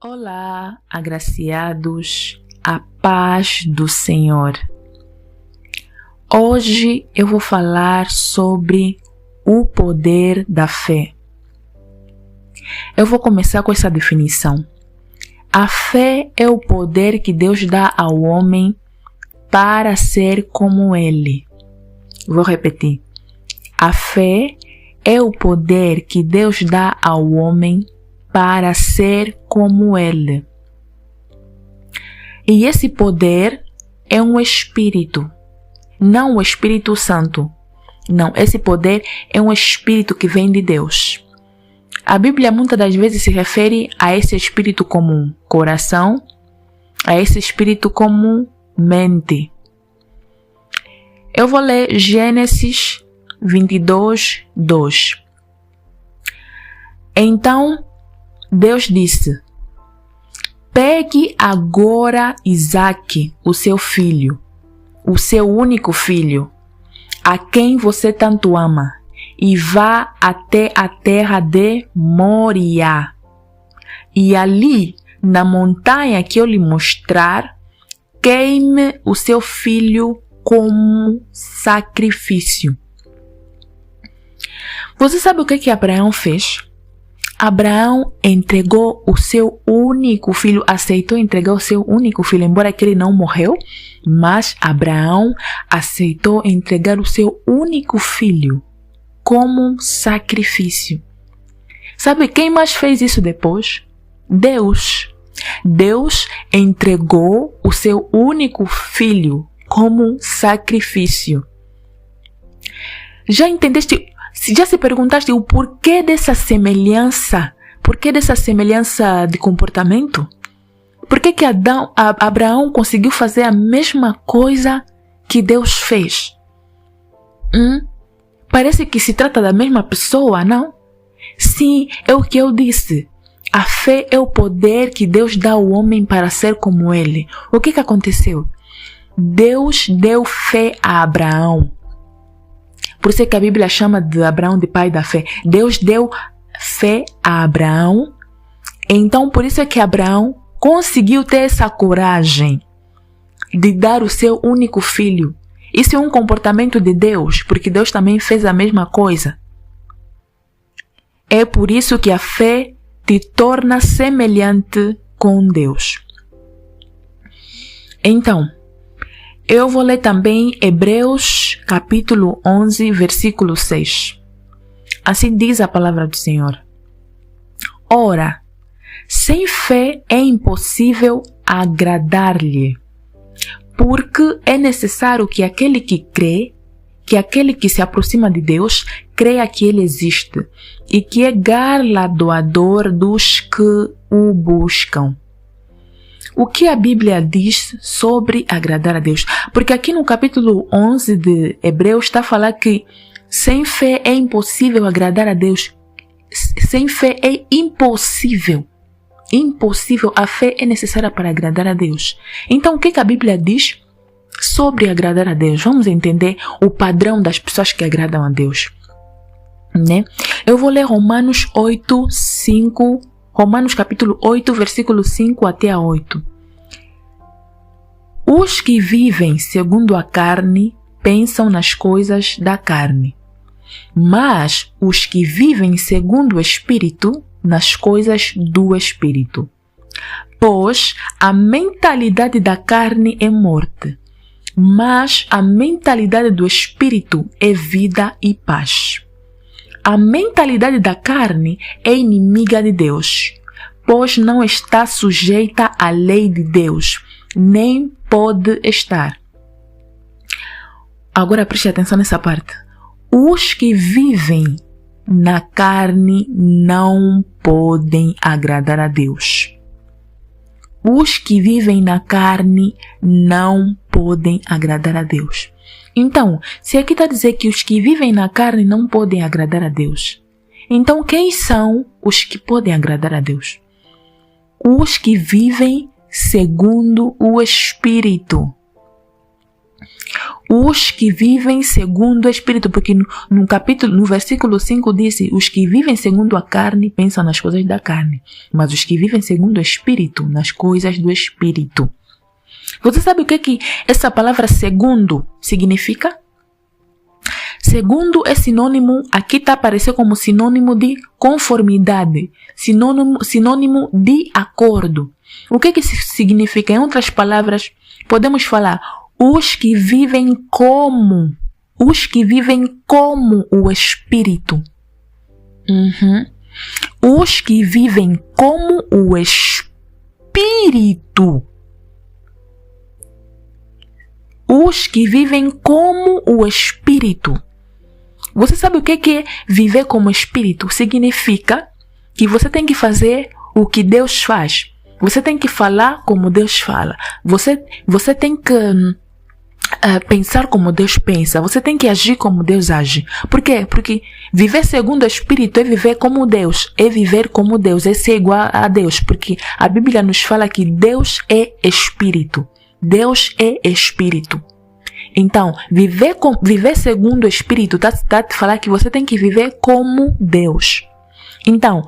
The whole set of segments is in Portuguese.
Olá, agraciados, a paz do Senhor. Hoje eu vou falar sobre o poder da fé. Eu vou começar com essa definição. A fé é o poder que Deus dá ao homem para ser como Ele. Vou repetir. A fé é o poder que Deus dá ao homem para ser como Ele. E esse poder é um espírito, não o Espírito Santo. Não, esse poder é um espírito que vem de Deus. A Bíblia muitas das vezes se refere a esse espírito como um coração, a esse espírito como mente. Eu vou ler Gênesis 22, 2. Então, Deus disse: pegue agora Isaque, o seu filho, o seu único filho, a quem você tanto ama, e vá até a terra de Moriá. E ali, na montanha que eu lhe mostrar, queime o seu filho como sacrifício. Você sabe o que Abraão fez? Abraão entregou o seu único filho, aceitou entregar o seu único filho, embora que ele não morreu, mas Abraão aceitou entregar o seu único filho como sacrifício. Sabe quem mais fez isso depois? Deus. Deus entregou o seu único filho como sacrifício. Já entendeste? Já se perguntaste o porquê dessa semelhança? Por que dessa semelhança de comportamento? Por que Abraão conseguiu fazer a mesma coisa que Deus fez? Parece que se trata da mesma pessoa, não? Sim, é o que eu disse. A fé é o poder que Deus dá ao homem para ser como ele. O que aconteceu? Deus deu fé a Abraão. Por isso é que a Bíblia chama de Abraão de pai da fé. Deus deu fé a Abraão. Então, por isso é que Abraão conseguiu ter essa coragem de dar o seu único filho. Isso é um comportamento de Deus, porque Deus também fez a mesma coisa. É por isso que a fé te torna semelhante com Deus. Então, eu vou ler também Hebreus capítulo 11, versículo 6. Assim diz a palavra do Senhor. Ora, sem fé é impossível agradar-lhe, porque é necessário que aquele que crê, que aquele que se aproxima de Deus, creia que Ele existe e que é galardoador dos que o buscam. O que a Bíblia diz sobre agradar a Deus? Porque aqui no capítulo 11 de Hebreus está a falar que sem fé é impossível agradar a Deus. Sem fé é impossível. Impossível. A fé é necessária para agradar a Deus. Então o que a Bíblia diz sobre agradar a Deus? Vamos entender o padrão das pessoas que agradam a Deus, né? Eu vou ler Romanos capítulo 8, versículo 5 até a 8. Os que vivem segundo a carne pensam nas coisas da carne, mas os que vivem segundo o Espírito, nas coisas do Espírito. Pois a mentalidade da carne é morte, mas a mentalidade do Espírito é vida e paz. A mentalidade da carne é inimiga de Deus, pois não está sujeita à lei de Deus, nem pode estar. Agora preste atenção nessa parte. Os que vivem na carne não podem agradar a Deus. Os que vivem na carne não podem agradar a Deus. Então, se aqui está a dizer que os que vivem na carne não podem agradar a Deus, então quem são os que podem agradar a Deus? Os que vivem segundo o Espírito. os que vivem segundo o Espírito, porque no versículo 5 diz, os que vivem segundo a carne pensam nas coisas da carne, mas os que vivem segundo o Espírito, nas coisas do Espírito. Você sabe o que essa palavra segundo significa? Segundo é sinônimo, aqui está aparecendo como sinônimo de conformidade, sinônimo de acordo. O que isso significa? Em outras palavras, podemos falar os que vivem como o Espírito. Os que vivem como o Espírito. Os que vivem como o Espírito. Você sabe o que é viver como Espírito? Significa que você tem que fazer o que Deus faz. Você tem que falar como Deus fala. Você tem que pensar como Deus pensa. Você tem que agir como Deus age. Por quê? Porque viver segundo o Espírito é viver como Deus. É viver como Deus. É ser igual a Deus. Porque a Bíblia nos fala que Deus é Espírito. Deus é Espírito. Então, viver segundo o Espírito está a te falar que você tem que viver como Deus. Então,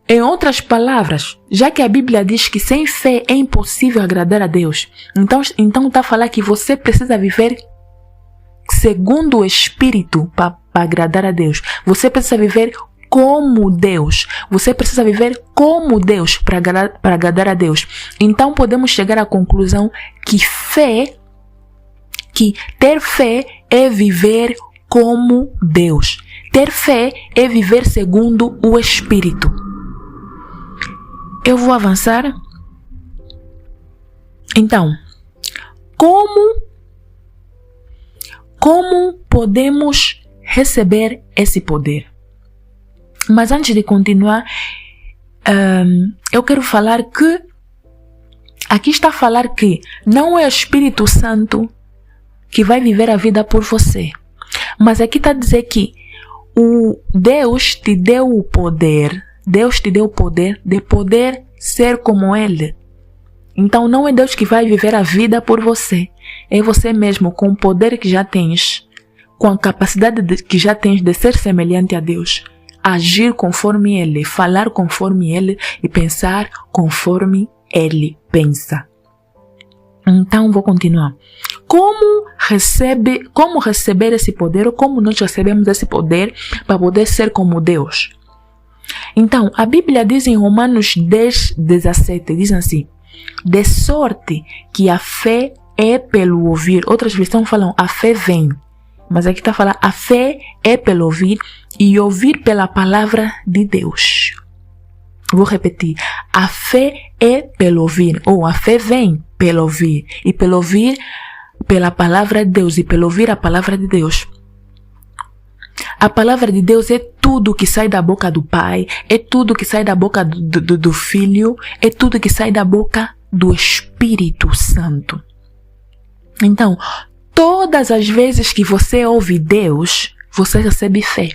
em outras palavras, já que a Bíblia diz que sem fé é impossível agradar a Deus, então está a falar que você precisa viver segundo o Espírito para agradar a Deus. Você precisa viver como Deus. Você precisa viver como Deus para agradar a Deus. Então podemos chegar à conclusão que ter fé é viver como Deus. Ter fé é viver segundo o Espírito. Eu vou avançar. Então, como podemos receber esse poder? Mas antes de continuar, eu quero falar que aqui está a falar que não é o Espírito Santo que vai viver a vida por você. Mas aqui está a dizer que Deus te deu o poder. Deus te deu o poder de poder ser como Ele. Então não é Deus que vai viver a vida por você. É você mesmo, com o poder que já tens, com a capacidade que já tens de ser semelhante a Deus. Agir conforme Ele, falar conforme Ele e pensar conforme Ele pensa. Então vou continuar. Como receber esse poder, ou como nós recebemos esse poder para poder ser como Deus? Então, a Bíblia diz em Romanos 10:17, diz assim: de sorte que a fé é pelo ouvir. Outras versões falam a fé vem. Mas aqui está falando a fé é pelo ouvir e ouvir pela palavra de Deus. Vou repetir. A fé é pelo ouvir, ou a fé vem pelo ouvir, e pelo ouvir pela palavra de Deus, e pelo ouvir a palavra de Deus. A palavra de Deus é tudo que sai da boca do Pai, é tudo que sai da boca do Filho, é tudo que sai da boca do Espírito Santo. Então, todas as vezes que você ouve Deus, você recebe fé.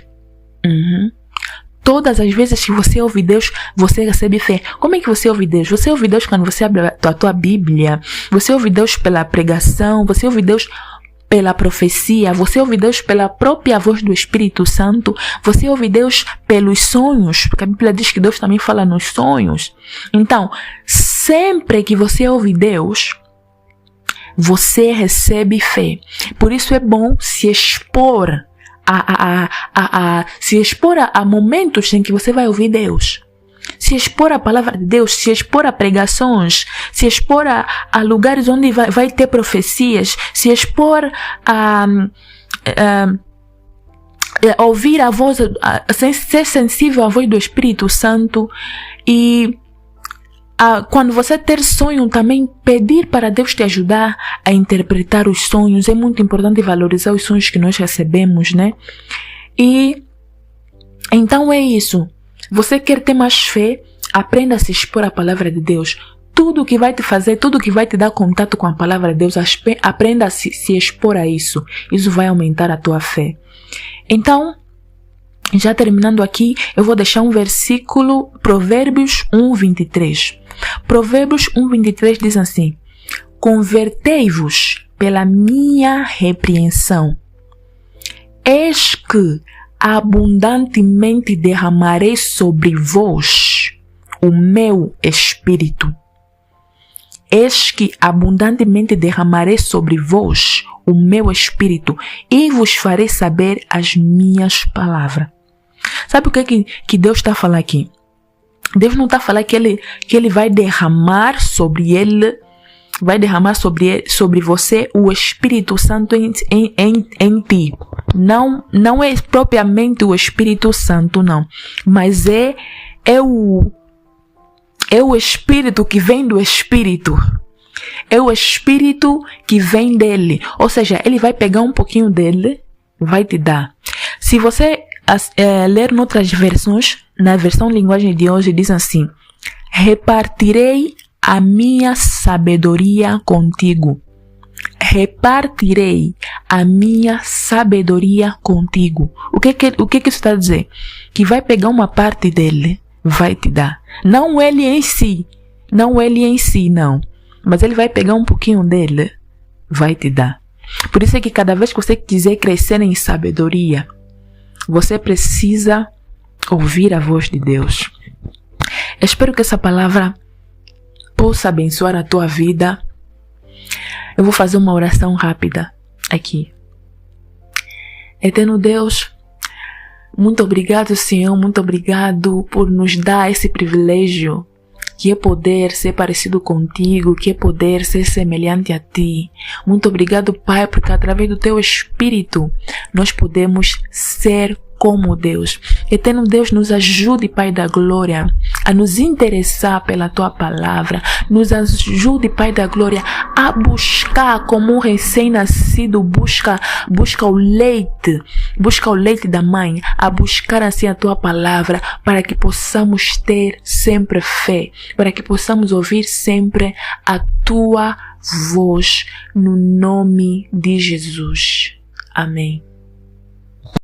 Todas as vezes que você ouve Deus, você recebe fé. Como é que você ouve Deus? Você ouve Deus quando você abre a tua Bíblia. Você ouve Deus pela pregação. Você ouve Deus pela profecia. Você ouve Deus pela própria voz do Espírito Santo. Você ouve Deus pelos sonhos. Porque a Bíblia diz que Deus também fala nos sonhos. Então, sempre que você ouve Deus, você recebe fé. Por isso é bom se expor se expor a momentos em que você vai ouvir Deus, se expor a palavra de Deus, se expor a pregações, se expor a lugares onde vai ter profecias, se expor a ouvir a voz, ser sensível à voz do Espírito Santo. E quando você ter sonho, também pedir para Deus te ajudar a interpretar os sonhos. É muito importante valorizar os sonhos que nós recebemos, né? E então é isso. Você quer ter mais fé? Aprenda a se expor à palavra de Deus. Tudo que vai te fazer, tudo que vai te dar contato com a palavra de Deus, aprenda a se expor a isso. Isso vai aumentar a tua fé. Então, já terminando aqui, eu vou deixar um versículo, Provérbios 1:23. Provérbios 1:23 diz assim: convertei-vos pela minha repreensão. Eis que abundantemente derramarei sobre vós o meu espírito. Eis que abundantemente derramarei sobre vós o meu espírito e vos farei saber as minhas palavras. Sabe o que Deus está a falar aqui? Deus não está a falar que ele vai derramar sobre ele, sobre você o Espírito Santo em ti. Não é propriamente o Espírito Santo, não. Mas é o Espírito que vem do Espírito. É o Espírito que vem dele. Ou seja, ele vai pegar um pouquinho dele, vai te dar. Se você ler em outras versões, na versão linguagem de hoje, diz assim: repartirei a minha sabedoria contigo. Repartirei a minha sabedoria contigo. O que isso está a dizer? Que vai pegar uma parte dele, vai te dar. Não ele em si, não. Mas ele vai pegar um pouquinho dele, vai te dar. Por isso é que cada vez que você quiser crescer em sabedoria, você precisa ouvir a voz de Deus. Eu espero que essa palavra possa abençoar a tua vida. Eu vou fazer uma oração rápida aqui. Eterno Deus, muito obrigado, Senhor, muito obrigado por nos dar esse privilégio, que é poder ser parecido contigo, que é poder ser semelhante a ti. Muito obrigado, Pai, porque através do teu Espírito nós podemos ser como Deus. Eterno Deus, nos ajude, Pai da glória, a nos interessar pela tua palavra. Nos ajude, Pai da glória, a buscar como um recém-nascido busca o leite da mãe, a buscar assim a tua palavra, para que possamos ter sempre fé, para que possamos ouvir sempre a tua voz, no nome de Jesus. Amém.